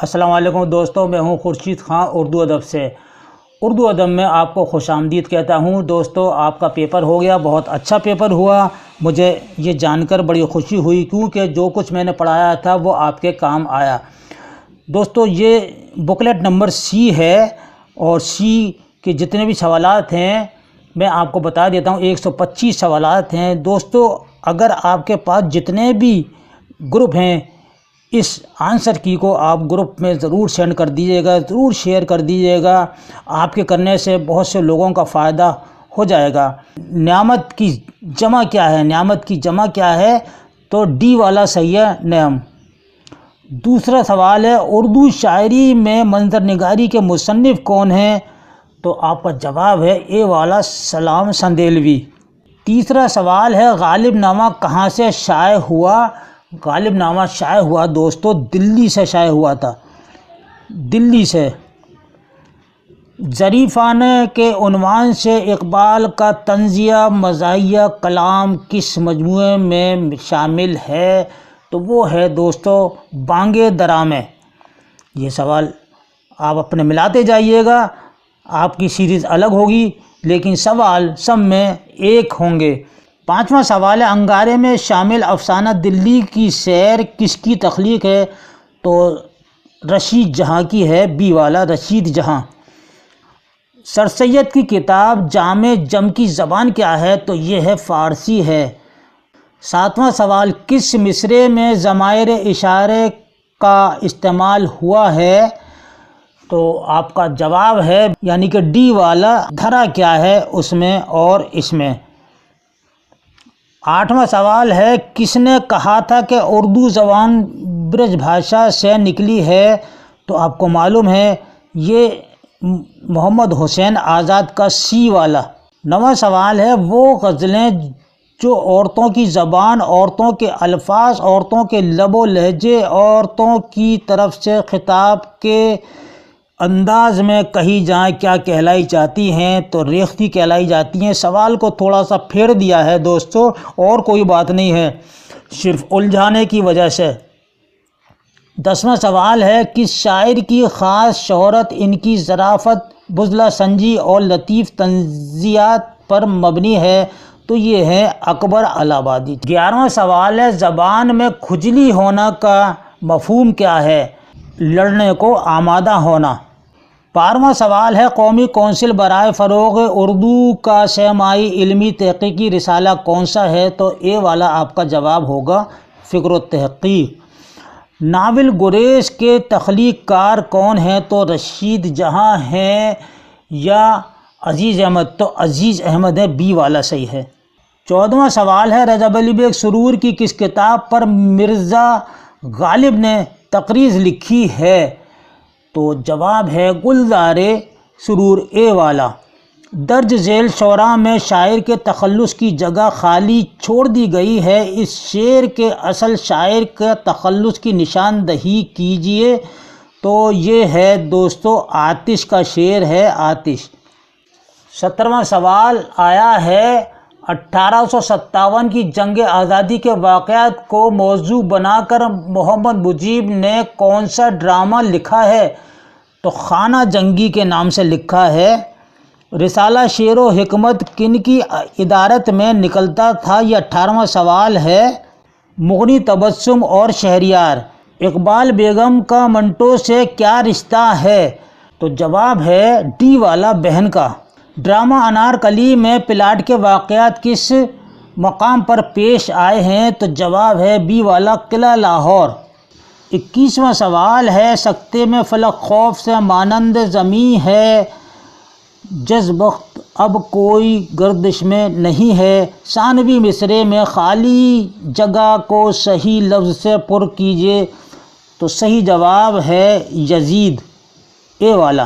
السلام علیکم دوستوں، میں ہوں خورشید خان اردو ادب سے۔ اردو ادب میں آپ کو خوش آمدید کہتا ہوں۔ دوستوں، آپ کا پیپر ہو گیا، بہت اچھا پیپر ہوا۔ مجھے یہ جان کر بڑی خوشی ہوئی کیونکہ جو کچھ میں نے پڑھایا تھا وہ آپ کے کام آیا۔ دوستوں، یہ بکلیٹ نمبر سی ہے اور سی کے جتنے بھی سوالات ہیں میں آپ کو بتا دیتا ہوں۔ 125 سوالات ہیں۔ دوستوں، اگر آپ کے پاس جتنے بھی گروپ ہیں، اس آنسر کی کو آپ گروپ میں ضرور سینڈ کر دیجیے گا، ضرور شیئر کر دیجیے گا۔ آپ کے کرنے سے بہت سے لوگوں کا فائدہ ہو جائے گا۔ نعمت کی جمع کیا ہے؟ نعمت کی جمع کیا ہے؟ تو ڈی والا صحیح ہے، نعم۔ دوسرا سوال ہے اردو شاعری میں منظر نگاری کے مصنف کون ہیں؟ تو آپ کا جواب ہے اے والا، سلام سندیلوی۔ تیسرا سوال ہے غالب نامہ کہاں سے شائع ہوا؟ غالب نامہ شائع ہوا دوستو دلی سے شائع ہوا تھا، دلی سے۔ ظریفانہ کے عنوان سے اقبال کا طنزیہ مزاحیہ کلام کس مجموعے میں شامل ہے؟ تو وہ ہے دوستو بانگ درا میں۔ یہ سوال آپ اپنے ملاتے جائیے گا، آپ کی سیریز الگ ہوگی لیکن سوال سب میں ایک ہوں گے۔ پانچواں سوال ہے انگارے میں شامل افسانہ دلی کی سیر کس کی تخلیق ہے؟ تو رشید جہاں کی ہے، بی والا، رشید جہاں۔ سر سید کی کتاب جامع جم کی زبان کیا ہے؟ تو یہ ہے فارسی ہے۔ ساتواں سوال کس مصرعے میں ضمائر اشارے کا استعمال ہوا ہے؟ تو آپ کا جواب ہے یعنی کہ ڈی والا، دھرا کیا ہے اس میں اور اس میں۔ آٹھواں سوال ہے کس نے کہا تھا کہ اردو زبان برج بھاشا سے نکلی ہے؟ تو آپ کو معلوم ہے یہ محمد حسین آزاد کا سی والا۔ نواں سوال ہے وہ غزلیں جو عورتوں کی زبان، عورتوں کے الفاظ، عورتوں کے لب و لہجے، عورتوں کی طرف سے خطاب کے انداز میں کہی جائیں کیا کہلائی جاتی ہیں؟ تو ریختی کہلائی جاتی ہیں۔ سوال کو تھوڑا سا پھیر دیا ہے دوستو، اور کوئی بات نہیں ہے، صرف الجھانے کی وجہ سے۔ 10واں سوال ہے کس شاعر کی خاص شہرت ان کی ظرافت، بزلہ سنجی اور لطیف طنزیات پر مبنی ہے؟ تو یہ ہے اکبر الہ آبادی۔ 11واں سوال ہے زبان میں کھجلی ہونا کا مفہوم کیا ہے؟ لڑنے کو آمادہ ہونا۔ 12واں سوال ہے قومی کونسل برائے فروغ اردو کا سہ-ماہی علمی تحقیقی رسالہ کون سا ہے؟ تو اے والا آپ کا جواب ہوگا فکر و تحقیق۔ ناول گریز کے تخلیق کار کون ہیں؟ تو رشید جہاں ہیں یا عزیز احمد؟ تو عزیز احمد ہے، بی والا صحیح ہے۔ 14واں سوال ہے رضا علی بیگ سرور کی کس کتاب پر مرزا غالب نے تقریض لکھی ہے؟ تو جواب ہے گلزار سرور، اے والا۔ درج ذیل شعراء میں شاعر کے تخلص کی جگہ خالی چھوڑ دی گئی ہے، اس شعر کے اصل شاعر کا تخلص کی نشاندہی کیجیے۔ تو یہ ہے دوستو آتش کا شعر ہے، آتش۔ 17واں سوال آیا ہے 1857 کی جنگ آزادی کے واقعات کو موضوع بنا کر محمد مجیب نے کون سا ڈرامہ لکھا ہے؟ تو خانہ جنگی کے نام سے لکھا ہے۔ رسالہ شعر و حکمت کن کی ادارت میں نکلتا تھا؟ یہ 18واں سوال ہے۔ مغنی تبسم اور شہریار، اقبال بیگم کا منٹو سے کیا رشتہ ہے؟ تو جواب ہے ڈی والا، بہن کا۔ ڈرامہ انارکلی میں پلاٹ کے واقعات کس مقام پر پیش آئے ہیں؟ تو جواب ہے بی والا، قلعہ لاہور۔ 21واں سوال ہے سکتے میں فلک خوف سے مانند زمیں ہے، جذبخت اب کوئی گردش میں نہیں ہے، ثانوی مصرعے میں خالی جگہ کو صحیح لفظ سے پر کیجیے۔ تو صحیح جواب ہے یزید، اے والا۔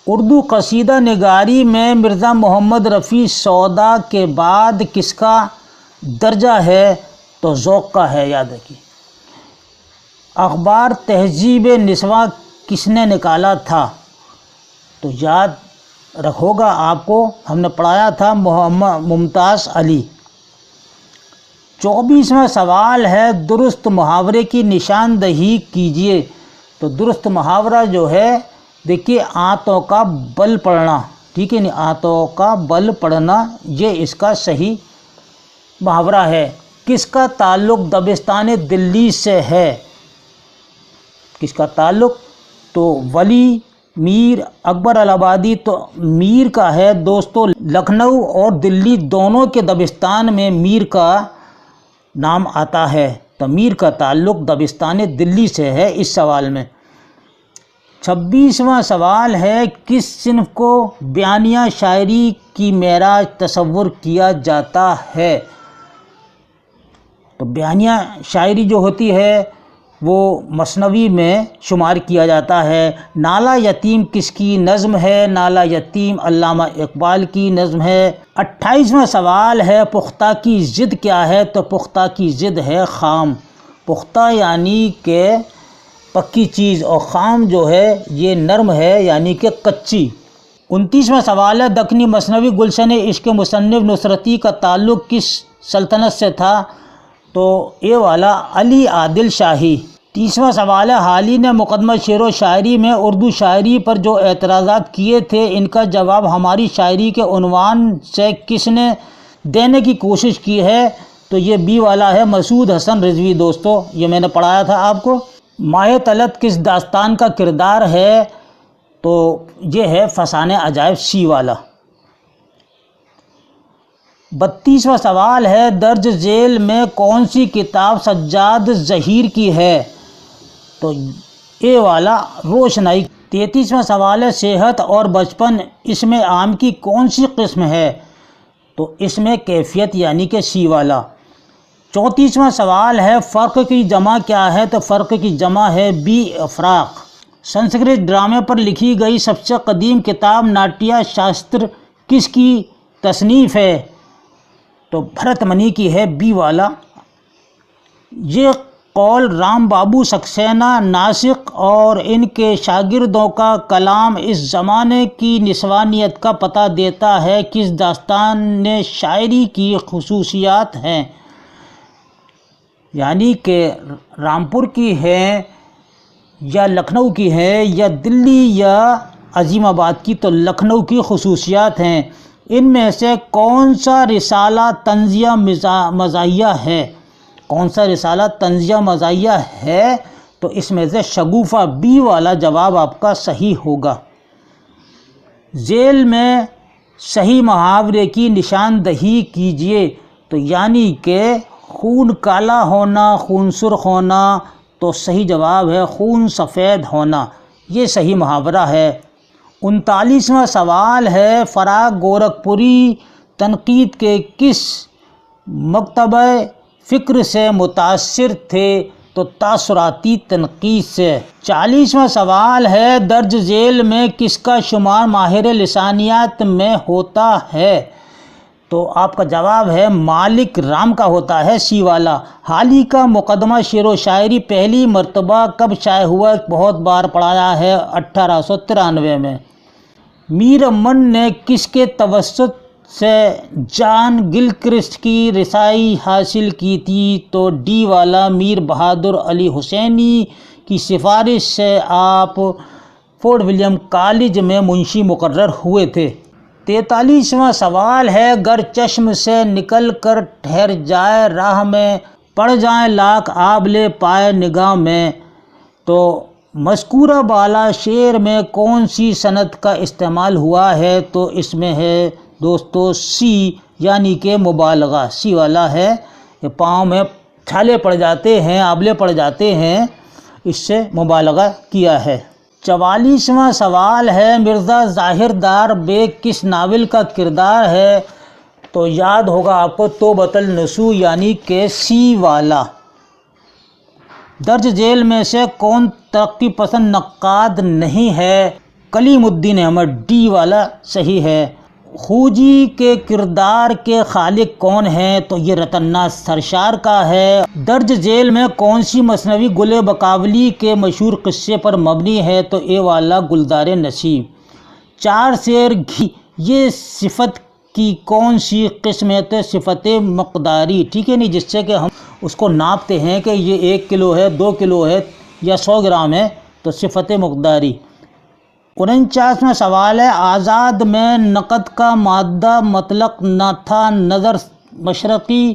اردو قصیدہ نگاری میں مرزا محمد رفیع سودا کے بعد کس کا درجہ ہے؟ تو ذوق کا ہے، یاد رکھیے۔ اخبار تہذیب نسواں کس نے نکالا تھا؟ تو یاد رکھوگا آپ کو ہم نے پڑھایا تھا محمد ممتاز علی۔ 24واں سوال ہے درست محاورے کی نشاندہی کیجیے۔ تو درست محاورہ جو ہے دیکھیے آنتوں کا بل پڑنا، ٹھیک ہے نہیں، آنتوں کا بل پڑنا یہ اس کا صحیح محاورہ ہے۔ کس کا تعلق دبستان دلی سے ہے؟ کس کا تعلق؟ تو ولی میر اکبر الہ آبادی تو میر کا ہے دوستو، لکھنؤ اور دلی دونوں کے دبستان میں میر کا نام آتا ہے، تو میر کا تعلق دبستان دلی سے ہے اس سوال میں۔ 26واں سوال ہے، کس صنف کو بیانیہ شاعری کی معراج تصور کیا جاتا ہے؟ تو بیانیہ شاعری جو ہوتی ہے وہ مثنوی میں شمار کیا جاتا ہے۔ نالہ یتیم کس کی نظم ہے؟ نالہ یتیم علامہ اقبال کی نظم ہے۔ 28واں سوال ہے، پختہ کی ضد کیا ہے؟ تو پختہ کی ضد ہے خام۔ پختہ یعنی کہ پکی چیز، اور خام جو ہے یہ نرم ہے یعنی کہ کچی۔ 29واں سوال ہے، دکنی مثنوی گلشن عشق مصنف نصرتی کا تعلق کس سلطنت سے تھا؟ تو یہ والا علی عادل شاہی۔ 30واں سوال ہے، حالی نے مقدمہ شعر و شاعری میں اردو شاعری پر جو اعتراضات کیے تھے ان کا جواب ہماری شاعری کے عنوان سے کس نے دینے کی کوشش کی ہے؟ تو یہ بی والا ہے مسعود حسن رضوی دوستو، یہ میں نے پڑھایا تھا آپ کو۔ ماہ طلعت کس داستان کا کردار ہے؟ تو یہ ہے فسانہ عجائب، سی والا۔ 32واں سوال ہے، درج ذیل میں کون سی کتاب سجاد ظہیر کی ہے؟ تو اے والا روشنائی۔ 33واں سوال ہے، صحت اور بچپن اسم عام کی کون سی قسم ہے؟ تو اس میں کیفیت یعنی کہ سی والا۔ 34واں سوال ہے، فرق کی جمع کیا ہے؟ تو فرق کی جمع ہے بی افراق۔ سنسکرت ڈرامے پر لکھی گئی سب سے قدیم کتاب ناٹیہ شاستر کس کی تصنیف ہے؟ تو بھرت منی کی ہے، بی والا۔ یہ قول رام بابو سکسینہ ناسک اور ان کے شاگردوں کا کلام اس زمانے کی نسوانیت کا پتہ دیتا ہے کس داستان شاعری کی خصوصیات ہیں؟ یعنی کہ رامپور کی ہے یا لکھنؤ کی ہے یا دلی یا عظیم آباد کی؟ تو لکھنؤ کی خصوصیات ہیں۔ ان میں سے کون سا رسالہ طنزیہ مزاحیہ ہے؟ کون سا رسالہ طنزیہ مزاحیہ ہے؟ تو اس میں سے شگوفہ، بی والا جواب آپ کا صحیح ہوگا۔ ذیل میں صحیح محاورے کی نشاندہی کیجیے۔ تو یعنی کہ خون کالا ہونا، خون سرخ ہونا، تو صحیح جواب ہے خون سفید ہونا، یہ صحیح محاورہ ہے۔ 39واں سوال ہے، فراق گورکھپوری تنقید کے کس مکتبہ فکر سے متاثر تھے؟ تو تاثراتی تنقید سے۔ 40واں سوال ہے، درج ذیل میں کس کا شمار ماہر لسانیات میں ہوتا ہے؟ تو آپ کا جواب ہے مالک رام کا ہوتا ہے، سی والا۔ حالی کا مقدمہ شعر و شاعری پہلی مرتبہ کب شائع ہوا؟ بہت بار پڑھایا ہے، 1893 میں۔ میر امن نے کس کے توسط سے جان گلکرسٹ کی رسائی حاصل کی تھی؟ تو ڈی والا، میر بہادر علی حسینی کی سفارش سے آپ فورٹ ولیم کالج میں منشی مقرر ہوئے تھے۔ 43واں سوال ہے، گر چشم سے نکل کر ٹھہر جائے راہ میں، پڑ جائیں لاکھ آبلے پائے نگاہ میں، تو مذکورہ بالا شعر میں کون سی صنعت کا استعمال ہوا ہے؟ تو اس میں ہے دوستو سی یعنی کہ مبالغہ، سی والا ہے۔ کہ پاؤں میں چھالے پڑ جاتے ہیں، آبلے پڑ جاتے ہیں، اس سے مبالغہ کیا ہے۔ 44واں سوال ہے، مرزا ظاہر دار بیگ کس ناول کا کردار ہے؟ تو یاد ہوگا آپ کو توبۃ النصوح یعنی کہ سی والا۔ درج ذیل میں سے کون ترقی پسند نقاد نہیں ہے؟ کلیم الدین احمد، ڈی والا صحیح ہے۔ خوجی کے کردار کے خالق کون ہیں؟ تو یہ رتن ناتھ سرشار کا ہے۔ درج ذیل میں کون سی مثنوی گل بقاولی کے مشہور قصے پر مبنی ہے؟ تو اے والا گلدار نسیم۔ 4 سیر گھی یہ صفت کی کون سی قسم ہے؟ تو صفت مقداری، ٹھیک ہے نہیں، جس سے کہ ہم اس کو ناپتے ہیں کہ یہ 1 کلو ہے، 2 کلو ہے یا 100 گرام ہے، تو صفت مقداری۔ 49واں سوال ہے، آزاد میں نقد کا مادہ مطلق نہ تھا، نظر مشرقی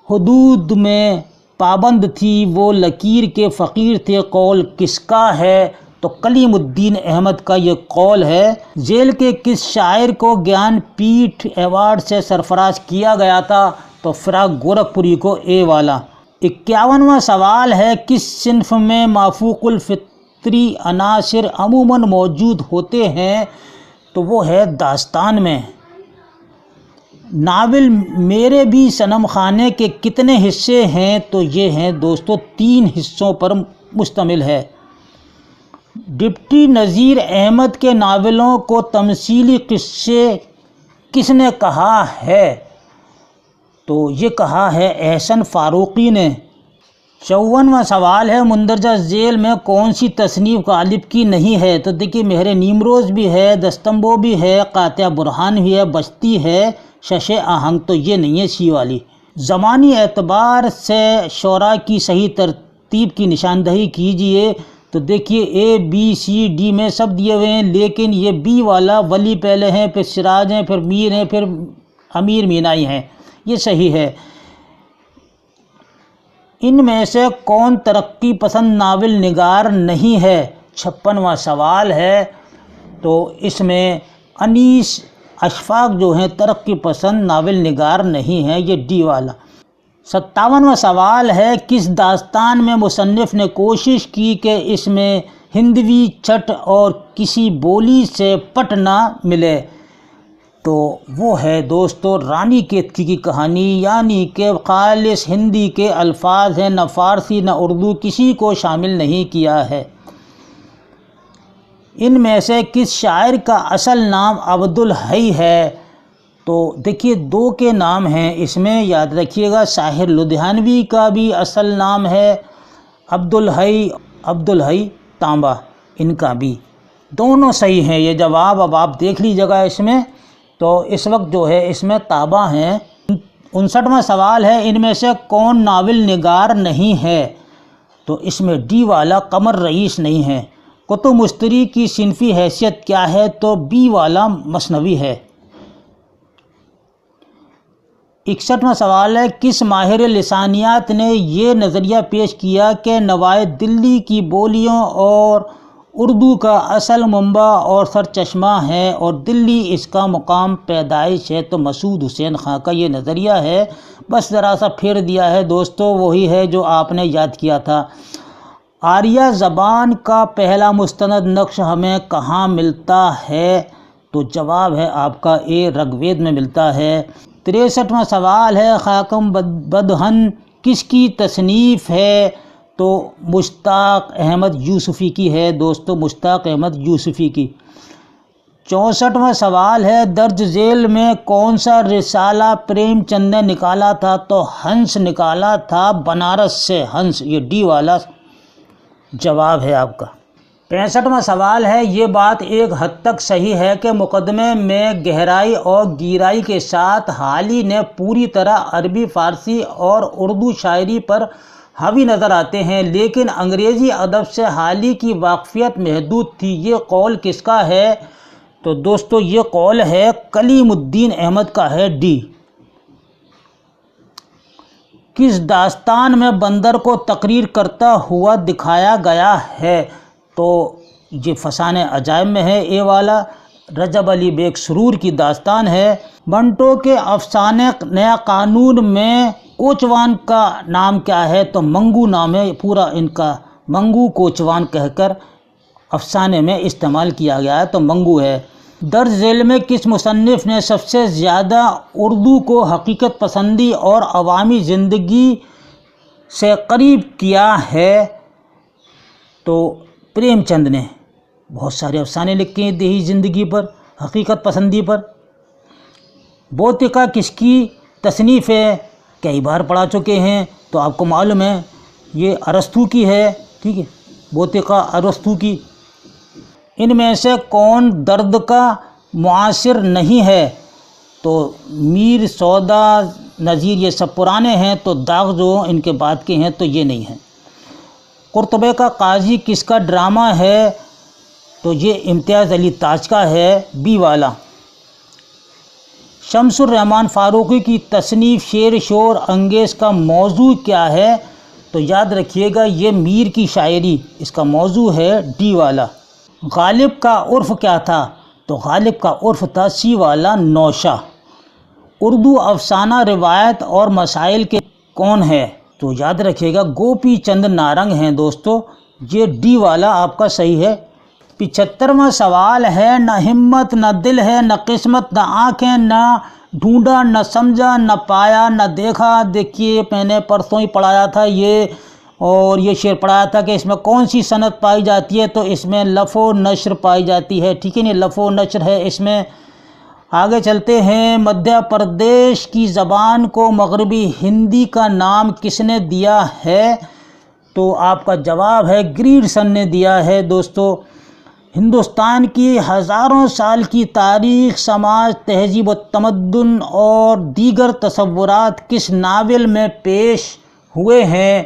حدود میں پابند تھی، وہ لکیر کے فقیر تھے، قول کس کا ہے؟ تو کلیم الدین احمد کا یہ قول ہے۔ ذیل کے کس شاعر کو گیان پیٹھ ایوارڈ سے سرفراز کیا گیا تھا؟ تو فراق گورکھپوری کو اے والا۔ 51واں سوال ہے، کس صنف میں مافوق الفطری عناصر عموماً موجود ہوتے ہیں؟ تو وہ ہے داستان میں۔ ناول میرے بھی صنم خانے کے کتنے حصے ہیں؟ تو یہ ہیں دوستو 3 حصوں پر مشتمل ہے۔ ڈپٹی نذیر احمد کے ناولوں کو تمثیلی قصے کس نے کہا ہے؟ تو یہ کہا ہے احسن فاروقی نے۔ 54واں سوال ہے، مندرجہ ذیل میں کون سی تصنیف غالب کی نہیں ہے؟ تو دیکھیے مہر نیمروز بھی ہے، دستمبو بھی ہے، قاطع برہان بھی ہے، بستی ہے، شش آہنگ تو یہ نہیں ہے سی والی۔ زمانی اعتبار سے شعراء کی صحیح ترتیب کی نشاندہی کیجئے۔ تو دیکھیے اے بی سی ڈی میں سب دیے ہوئے ہیں، لیکن یہ بی والا ولی پہلے ہیں، پھر سراج ہیں، پھر میر ہیں، پھر امیر مینائی ہیں، یہ صحیح ہے۔ ان میں سے کون ترقی پسند ناول نگار نہیں ہے؟ 56واں سوال ہے، تو اس میں انیس اشفاق جو ہیں ترقی پسند ناول نگار نہیں ہیں، یہ ڈی والا۔ 57واں سوال ہے، کس داستان میں مصنف نے کوشش کی کہ اس میں ہندوی چھٹ اور کسی بولی سے پٹ نہ ملے؟ تو وہ ہے دوستو رانی کیتکی کی کہانی، یعنی کہ خالص ہندی کے الفاظ ہیں، نہ فارسی نہ اردو کسی کو شامل نہیں کیا ہے۔ ان میں سے کس شاعر کا اصل نام عبدالحی ہے؟ تو دیکھیے 2 کے نام ہیں اس میں، یاد رکھیے گا، ساحر لدھیانوی کا بھی اصل نام ہے عبدالحی تانبا، ان کا بھی، دونوں صحیح ہیں یہ جواب۔ اب آپ دیکھ لیجیے گا اس میں، تو اس وقت جو ہے اس میں تابع ہیں۔ 59واں سوال ہے، ان میں سے کون ناول نگار نہیں ہے؟ تو اس میں ڈی والا قمر رئیس نہیں ہے۔ کتب مشتری کی صنفی حیثیت کیا ہے؟ تو بی والا مثنوی ہے۔ 61واں سوال ہے، کس ماہر لسانیات نے یہ نظریہ پیش کیا کہ نوائے دلی کی بولیوں اور اردو کا اصل منبع اور سرچشمہ ہے اور دلی اس کا مقام پیدائش ہے؟ تو مسعود حسین خاں کا یہ نظریہ ہے۔ بس ذرا سا پھیر دیا ہے دوستو، وہی ہے جو آپ نے یاد کیا تھا۔ آریہ زبان کا پہلا مستند نقش ہمیں کہاں ملتا ہے؟ تو جواب ہے آپ کا اے رگ وید میں ملتا ہے۔ 63واں سوال ہے، خاکم بدہن کس کی تصنیف ہے؟ تو مشتاق احمد یوسفی کی ہے دوستو، مشتاق احمد یوسفی کی۔ 64واں سوال ہے، درج ذیل میں کون سا رسالہ پریم چند نے نکالا تھا؟ تو ہنس نکالا تھا، بنارس سے ہنس، یہ ڈی والا جواب ہے آپ کا۔ 65واں سوال ہے، یہ بات ایک حد تک صحیح ہے کہ مقدمے میں گہرائی اور گیرائی کے ساتھ حالی نے پوری طرح عربی، فارسی اور اردو شاعری پر حاوی نظر آتے ہیں، لیکن انگریزی ادب سے حالی کی واقفیت محدود تھی، یہ قول کس کا ہے؟ تو دوستو یہ قول ہے کلیم الدین احمد کا ہے، ڈی۔ کس داستان میں بندر کو تقریر کرتا ہوا دکھایا گیا ہے؟ تو یہ فسانہ عجائب میں ہے، اے والا، رجب علی بیگ سرور کی داستان ہے۔ منٹو کے افسانے نیا قانون میں کوچوان کا نام کیا ہے؟ تو منگو نام ہے پورا ان کا، منگو کوچوان کہہ کر افسانے میں استعمال کیا گیا ہے، تو منگو ہے۔ درج ذیل میں کس مصنف نے سب سے زیادہ اردو کو حقیقت پسندی اور عوامی زندگی سے قریب کیا ہے؟ تو پریم چند نے بہت سارے افسانے لکھے ہیں دیہی زندگی پر، حقیقت پسندی پر۔ بوتقا کس کی تصنیف ہے؟ کئی بار پڑھا چکے ہیں، تو آپ کو معلوم ہے یہ ارسطو کی ہے، ٹھیک ہے، بوتقا ارسطو کی۔ ان میں سے کون درد کا معاصر نہیں ہے؟ تو میر، سودا، نذیر، یہ سب پرانے ہیں، تو داغ جو ان کے بعد کے ہیں تو یہ نہیں ہیں۔ قرطبے کا قاضی کس کا ڈرامہ ہے؟ تو یہ امتیاز علی تاج کا ہے، بی والا۔ شمس الرحمن فاروقی کی تصنیف شعر شور انگیز کا موضوع کیا ہے؟ تو یاد رکھیے گا یہ میر کی شاعری، اس کا موضوع ہے ڈی والا۔ غالب کا عرف کیا تھا؟ تو غالب کا عرف تھا سی والا، نوشہ۔ اردو افسانہ روایت اور مسائل کے کون ہے؟ تو یاد رکھیے گا گوپی چند نارنگ ہیں دوستو، یہ ڈی والا آپ کا صحیح ہے۔ 75واں سوال ہے، نہ ہمت نہ دل ہے، نہ قسمت نہ آنکھیں، نہ ڈھونڈا نہ سمجھا نہ پایا نہ دیکھا۔ دیکھیے میں نے پرسوں ہی پڑھایا تھا یہ، اور یہ شعر پڑھایا تھا کہ اس میں کون سی صنعت پائی جاتی ہے؟ تو اس میں لف و نشر پائی جاتی ہے، ٹھیک ہے نا، لف و نشر ہے اس میں۔ آگے چلتے ہیں، مدھیہ پردیش کی زبان کو مغربی ہندی کا نام کس نے دیا ہے؟ تو آپ کا جواب ہے گریڈسن نے دیا ہے دوستو۔ ہندوستان کی ہزاروں سال کی تاریخ، سماج، تہذیب و تمدن اور دیگر تصورات کس ناول میں پیش ہوئے ہیں؟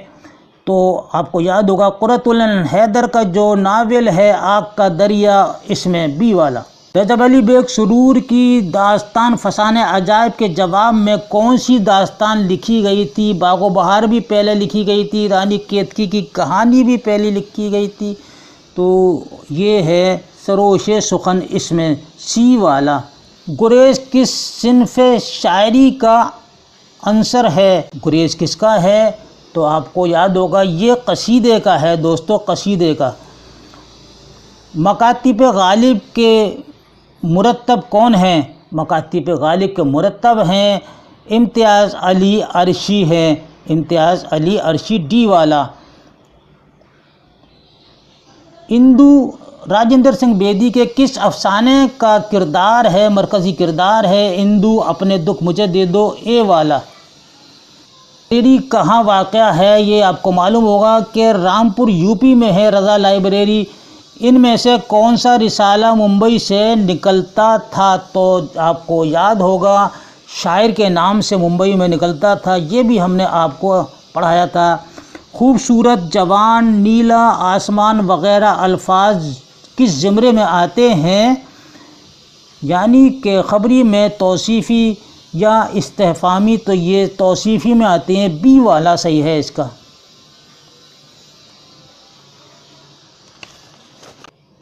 تو آپ کو یاد ہوگا قرۃ العین حیدر کا جو ناول ہے آگ کا دریا، اس میں بی والا۔ رجب علی بیگ سرور کی داستان فسانہ عجائب کے جواب میں کون سی داستان لکھی گئی تھی؟ باغ و بہار بھی پہلے لکھی گئی تھی، رانی کیتکی کی کہانی بھی پہلے لکھی گئی تھی، تو یہ ہے سروش سخن، اس میں سی والا۔ گریز کس صنف شاعری کا عنصر ہے؟ گریز کس کا ہے؟ تو آپ کو یاد ہوگا یہ قصیدے کا ہے دوستو، قصیدے کا۔ مکاتب غالب کے مرتب کون ہیں؟ مکاتب غالب کے مرتب ہیں امتیاز علی عرشی ہیں، امتیاز علی عرشی، ڈی والا۔ اندو راجندر سنگھ بیدی کے کس افسانے کا کردار ہے، مرکزی کردار ہے؟ اندو اپنے دکھ مجھے دے دو، اے والا۔ لائبریری کہاں واقع ہے؟ یہ آپ کو معلوم ہوگا کہ رامپور یو پی میں ہے رضا لائبریری۔ ان میں سے کون سا رسالہ ممبئی سے نکلتا تھا؟ تو آپ کو یاد ہوگا شاعر کے نام سے ممبئی میں نکلتا تھا، یہ بھی ہم نے آپ کو پڑھایا تھا۔ خوبصورت، جوان، نیلا آسمان وغیرہ الفاظ کس زمرے میں آتے ہیں؟ یعنی کہ خبری میں، توصیفی یا استفہامی؟ تو یہ توصیفی میں آتے ہیں، بی والا صحیح ہے اس کا۔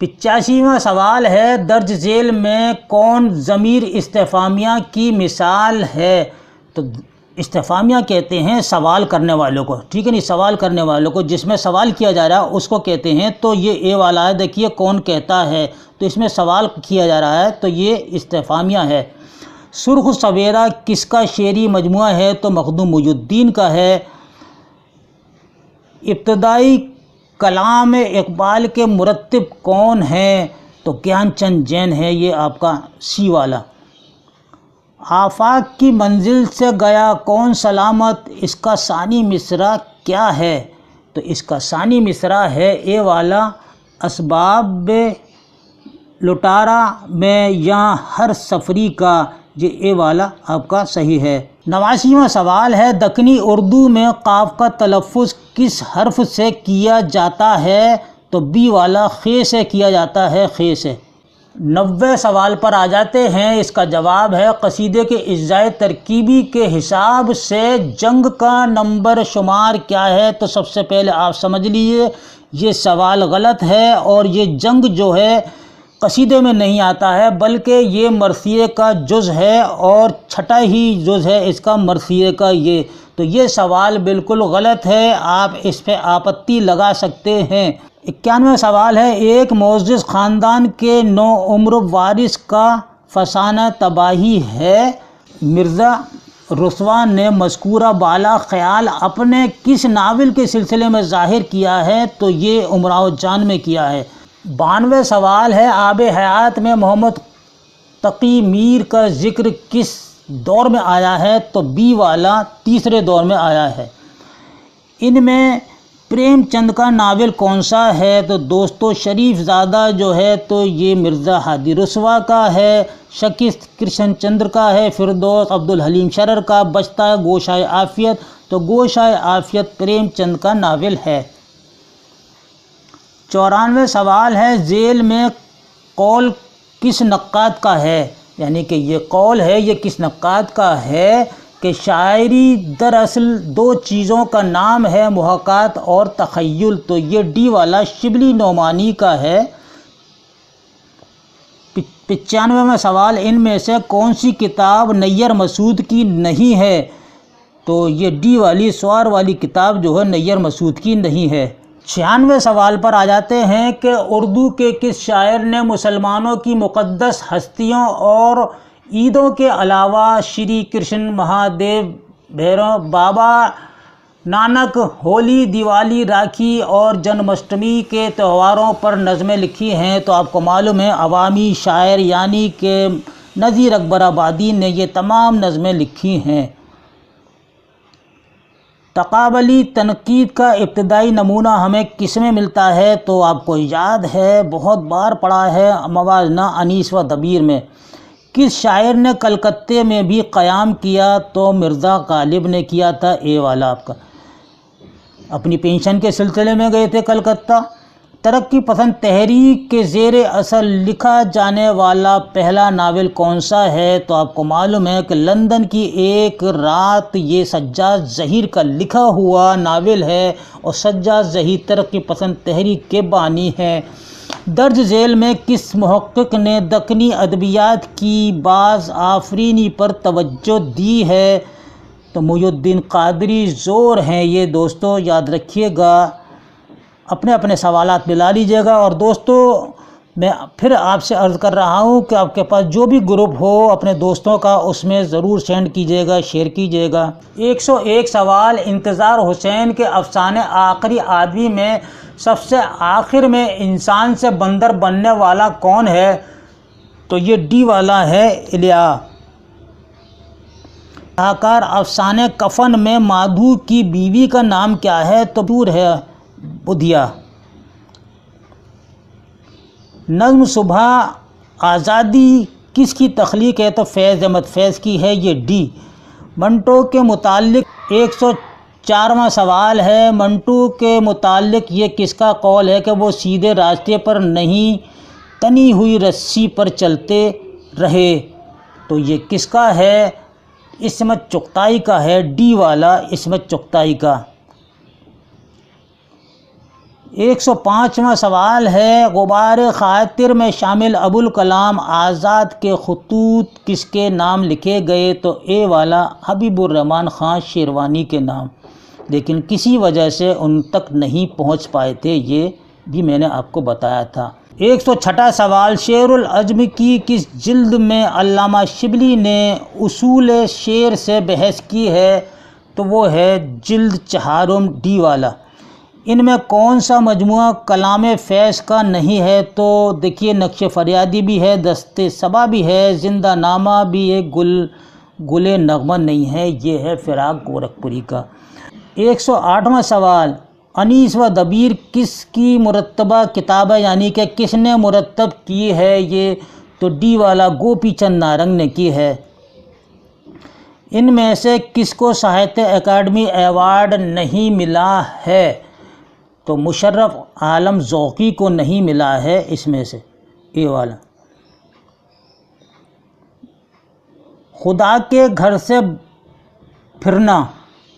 85واں سوال ہے، درج ذیل میں کون ضمیر استفہامیہ کی مثال ہے؟ تو استفہامیہ کہتے ہیں سوال کرنے والوں کو، ٹھیک ہے نہیں، سوال کرنے والوں کو، جس میں سوال کیا جا رہا ہے اس کو کہتے ہیں۔ تو یہ اے والا ہے، دیکھیے کون کہتا ہے، تو اس میں سوال کیا جا رہا ہے تو یہ استفہامیہ ہے۔ سرخ سویرا کس کا شعری مجموعہ ہے؟ تو مخدوم محی الدین کا ہے۔ ابتدائی کلام اقبال کے مرتب کون ہیں؟ تو گیان چند جین ہے، یہ آپ کا سی والا۔ آفاق کی منزل سے گیا کون سلامت، اس کا ثانی مصرع کیا ہے؟ تو اس کا ثانی مصرع ہے اے والا، اسباب لٹارا میں یا ہر سفری کا، یہ اے والا آپ کا صحیح ہے۔ 89واں سوال ہے، دکنی اردو میں قاف کا تلفظ کس حرف سے کیا جاتا ہے؟ تو بی والا، خے سے کیا جاتا ہے، خے سے۔ 90 سوال پر آ جاتے ہیں، اس کا جواب ہے قصیدے کے اجزائے ترکیبی کے حساب سے جنگ کا نمبر شمار کیا ہے؟ تو سب سے پہلے آپ سمجھ لیجیے یہ سوال غلط ہے، اور یہ جنگ جو ہے قصیدے میں نہیں آتا ہے، بلکہ یہ مرثیے کا جز ہے، اور چھٹا ہی جز ہے اس کا مرثیے کا یہ، تو یہ سوال بالکل غلط ہے، آپ اس پہ آپتی لگا سکتے ہیں۔ 91واں سوال ہے، ایک معزز خاندان کے نوعمر وارث کا فسانہ تباہی ہے، مرزا رسوا نے مذکورہ بالا خیال اپنے کس ناول کے سلسلے میں ظاہر کیا ہے؟ تو یہ امراء جان میں کیا ہے۔ 92واں سوال ہے، آب حیات میں محمد تقی میر کا ذکر کس دور میں آیا ہے؟ تو بی والا، تیسرے دور میں آیا ہے۔ ان میں پریم چند کا ناول کون سا ہے؟ تو دوستو شریف زادہ جو ہے تو یہ مرزا ہادی رسوا کا ہے، شکست کرشن چندر کا ہے، فردوس عبدالحلیم شرر کا، بچتا گوشائے عافیت، تو گوشائے عافیت پریم چند کا ناول ہے۔ 94 سوال ہے، ذیل میں قول کس نقاد کا ہے؟ یعنی کہ یہ قول ہے یہ کس نقاد کا ہے کہ شاعری دراصل دو چیزوں کا نام ہے، محاکات اور تخیل. تو یہ ڈی والا شبلی نعمانی کا ہے. 95واں سوال، ان میں سے کون سی کتاب نیر مسعود کی نہیں ہے؟ تو یہ ڈی والی سوار والی کتاب جو ہے نیر مسعود کی نہیں ہے. 96 سوال پر آ جاتے ہیں کہ اردو کے کس شاعر نے مسلمانوں کی مقدس ہستیوں اور عیدوں کے علاوہ شری کرشن، مہادیو، بھیرو، بابا نانک، ہولی، دیوالی، راکھی اور جنماشٹمی کے تہواروں پر نظمیں لکھی ہیں؟ تو آپ کو معلوم ہے عوامی شاعر یعنی کہ نذیر اکبر آبادی نے یہ تمام نظمیں لکھی ہیں. تقابلی تنقید کا ابتدائی نمونہ ہمیں کس میں ملتا ہے؟ تو آپ کو یاد ہے، بہت بار پڑھا ہے، موازنہ انیس و دبیر میں. کس شاعر نے کلکتے میں بھی قیام کیا؟ تو مرزا غالب نے کیا تھا. اے والا آپ کا اپنی پینشن کے سلسلے میں گئے تھے کلکتہ. ترقی پسند تحریک کے زیر اثر لکھا جانے والا پہلا ناول کون سا ہے؟ تو آپ کو معلوم ہے کہ لندن کی ایک رات. یہ سجاد ظہیر کا لکھا ہوا ناول ہے اور سجاد ظہیر ترقی پسند تحریک کے بانی ہیں. درج ذیل میں کس محقق نے دکنی ادبیات کی باز آفرینی پر توجہ دی ہے؟ تو محی الدین قادری زور ہیں یہ دوستو، یاد رکھیے گا. اپنے اپنے سوالات ملا لیجیے گا. اور دوستو میں پھر آپ سے عرض کر رہا ہوں کہ آپ کے پاس جو بھی گروپ ہو اپنے دوستوں کا اس میں ضرور سینڈ کیجیے گا، شیئر کیجیے گا. 101 سوال، انتظار حسین کے افسانے آخری آدمی میں سب سے آخر میں انسان سے بندر بننے والا کون ہے؟ تو یہ ڈی والا ہے، الیا. کہاکار افسانے کفن میں مادھو کی بیوی کا نام کیا ہے؟ تو دور ہے، بدھیا. نظم صبح آزادی کس کی تخلیق ہے؟ تو فیض احمد فیض کی ہے، یہ ڈی. منٹو کے متعلق 104واں سوال ہے، منٹو کے متعلق یہ کس کا قول ہے کہ وہ سیدھے راستے پر نہیں تنی ہوئی رسی پر چلتے رہے؟ تو یہ کس کا ہے؟ عصمت چغتائی کا ہے، ڈی والا عصمت چغتائی کا. 105واں سوال ہے، غبار خاطر میں شامل ابوالکلام آزاد کے خطوط کس کے نام لکھے گئے؟ تو اے والا حبیب الرحمن خان شیروانی کے نام، لیکن کسی وجہ سے ان تک نہیں پہنچ پائے تھے، یہ بھی میں نے آپ کو بتایا تھا. 106واں سوال، شعر العجم کی کس جلد میں علامہ شبلی نے اصول شعر سے بحث کی ہے؟ تو وہ ہے جلد 4، ڈی والا. ان میں کون سا مجموعہ کلام فیض کا نہیں ہے؟ تو دیکھیے نقش فریادی بھی ہے، دست صبا بھی ہے، زندہ نامہ بھی ہے، گل نغمہ نہیں ہے، یہ ہے فراق گورکھپوری کا. 108واں سوال، انیس و دبیر کس کی مرتبہ کتاب ہے؟ یعنی کہ کس نے مرتب کی ہے یہ؟ تو ڈی والا گوپی چند نارنگ نے کی ہے. ان میں سے کس کو ساہتیہ اکیڈمی ایوارڈ نہیں ملا ہے؟ تو مشرف عالم ذوقی کو نہیں ملا ہے اس میں سے، اے والا. خدا کے گھر سے پھرنا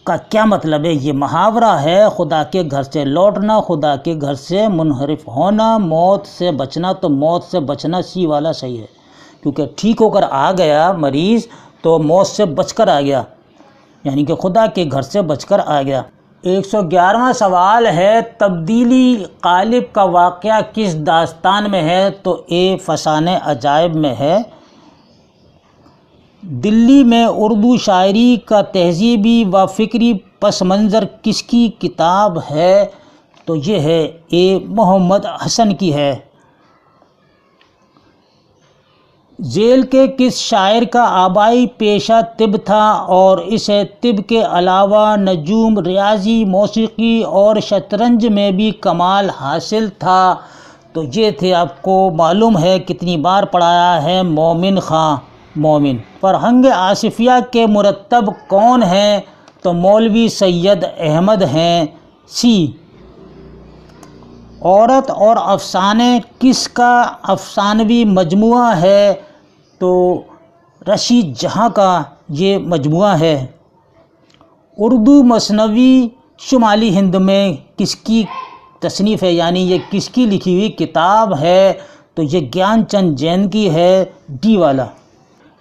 کا کیا مطلب ہے؟ یہ محاورہ ہے، خدا کے گھر سے لوٹنا، خدا کے گھر سے منحرف ہونا، موت سے بچنا. تو موت سے بچنا سی والا صحیح ہے، کیونکہ ٹھیک ہو کر آ گیا مریض تو موت سے بچ کر آ گیا، یعنی کہ خدا کے گھر سے بچ کر آ گیا. 111واں سوال ہے، تبدیلی قالب کا واقعہ کس داستان میں ہے؟ تو اے فسانے عجائب میں ہے. دلی میں اردو شاعری کا تہذیبی و فکری پس منظر کس کی کتاب ہے؟ تو یہ ہے اے محمد حسن کی ہے. ذیل کے کس شاعر کا آبائی پیشہ طب تھا اور اسے طب کے علاوہ نجوم، ریاضی، موسیقی اور شطرنج میں بھی کمال حاصل تھا؟ تو یہ تھے، آپ کو معلوم ہے کتنی بار پڑھایا ہے، مومن خاں. مومن. فرہنگ آصفیہ کے مرتب کون ہیں؟ تو مولوی سید احمد ہیں، سی. عورت اور افسانے کس کا افسانوی مجموعہ ہے؟ تو رشید جہاں کا یہ مجموعہ ہے۔ اردو مثنوی شمالی ہند میں کس کی تصنیف ہے، یعنی یہ کس کی لکھی ہوئی کتاب ہے؟ تو یہ گیان چند جین کی ہے، ڈی والا۔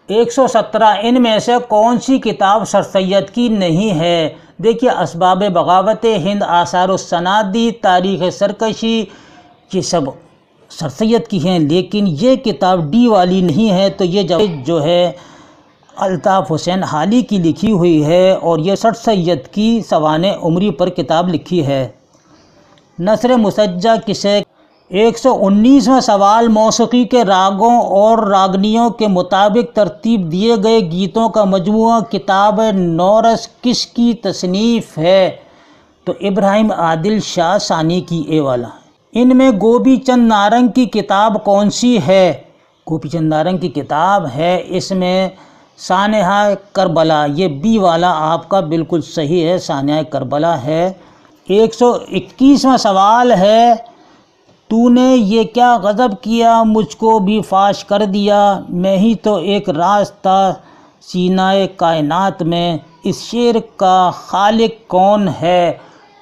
117 ان میں سے کون سی کتاب سر سید کی نہیں ہے؟ دیکھیے، اسباب بغاوت ہند، آثار السنادی، تاریخ سرکشی، یہ سب سر سید کی ہیں، لیکن یہ کتاب ڈی والی نہیں ہے۔ تو یہ جو ہے الطاف حسین حالی کی لکھی ہوئی ہے، اور یہ سر سید کی سوانح عمری پر کتاب لکھی ہے۔ نثر مسجع کسے؟ 119واں سوال، موسیقی کے راگوں اور راگنیوں کے مطابق ترتیب دیے گئے گیتوں کا مجموعہ کتاب نورس کس کی تصنیف ہے؟ تو ابراہیم عادل شاہ ثانی کی، اے والا۔ ان میں گوپی چند نارنگ کی کتاب کون سی ہے؟ گوپی چند نارنگ کی کتاب ہے اس میں سانحہ کربلا، یہ بی والا آپ کا بالکل صحیح ہے، سانحہ کربلا ہے۔ 121واں سوال ہے، تو نے یہ کیا غضب کیا، مجھ کو بھی فاش کر دیا، میں ہی تو ایک راز تھا سینہ کائنات میں، اس شعر کا خالق کون ہے؟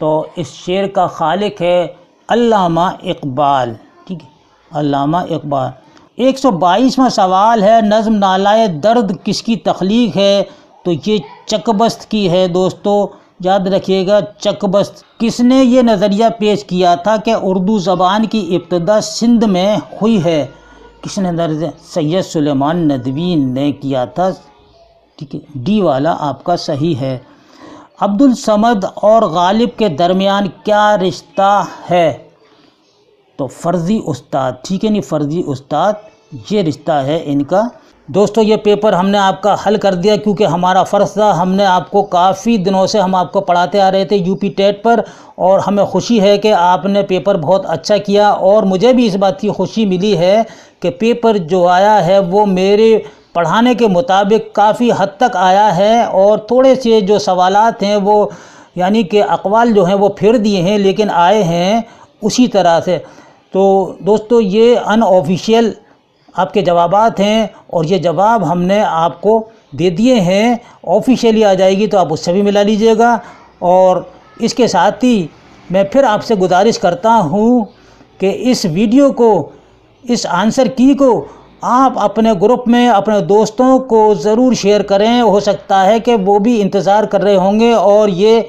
تو اس شعر کا خالق ہے علامہ اقبال، ٹھیک ہے، علامہ اقبال۔ 122واں سوال ہے، نظم نالۂ درد کس کی تخلیق ہے؟ تو یہ چکبست کی ہے دوستو، یاد رکھیے گا، چکبست۔ کس نے یہ نظریہ پیش کیا تھا کہ اردو زبان کی ابتدا سندھ میں ہوئی ہے؟ کس نے نظریہ؟ سید سلیمان ندوی نے کیا تھا، ٹھیک ہے، ڈی والا آپ کا صحیح ہے۔ عبدالصمد اور غالب کے درمیان کیا رشتہ ہے؟ تو فرضی استاد، ٹھیک ہے، نہیں فرضی استاد، یہ رشتہ ہے ان کا۔ دوستو یہ پیپر ہم نے آپ کا حل کر دیا، کیونکہ ہمارا فرض تھا، ہم نے آپ کو کافی دنوں سے ہم آپ کو پڑھاتے آ رہے تھے یو پی ٹیٹ پر، اور ہمیں خوشی ہے کہ آپ نے پیپر بہت اچھا کیا، اور مجھے بھی اس بات کی خوشی ملی ہے کہ پیپر جو آیا ہے وہ میرے پڑھانے کے مطابق کافی حد تک آیا ہے، اور تھوڑے سے جو سوالات ہیں وہ یعنی کہ اقوال جو ہیں وہ پھیر دیے ہیں، لیکن آئے ہیں اسی طرح سے۔ تو دوستو یہ ان آفیشیل آپ کے جوابات ہیں، اور یہ جواب ہم نے آپ کو دے دیے ہیں، آفیشیلی آ جائے گی تو آپ اس سے بھی ملا لیجئے گا۔ اور اس کے ساتھ ہی میں پھر آپ سے گزارش کرتا ہوں کہ اس ویڈیو کو، اس آنسر کی کو آپ اپنے گروپ میں اپنے دوستوں کو ضرور شیئر کریں، ہو سکتا ہے کہ وہ بھی انتظار کر رہے ہوں گے، اور یہ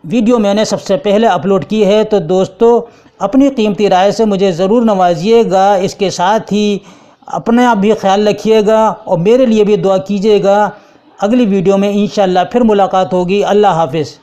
ویڈیو میں نے سب سے پہلے اپلوڈ کی ہے۔ تو دوستو اپنی قیمتی رائے سے مجھے ضرور نوازیے گا، اس کے ساتھ ہی اپنے آپ بھی خیال رکھیے گا، اور میرے لیے بھی دعا کیجیے گا۔ اگلی ویڈیو میں انشاءاللہ پھر ملاقات ہوگی۔ اللہ حافظ۔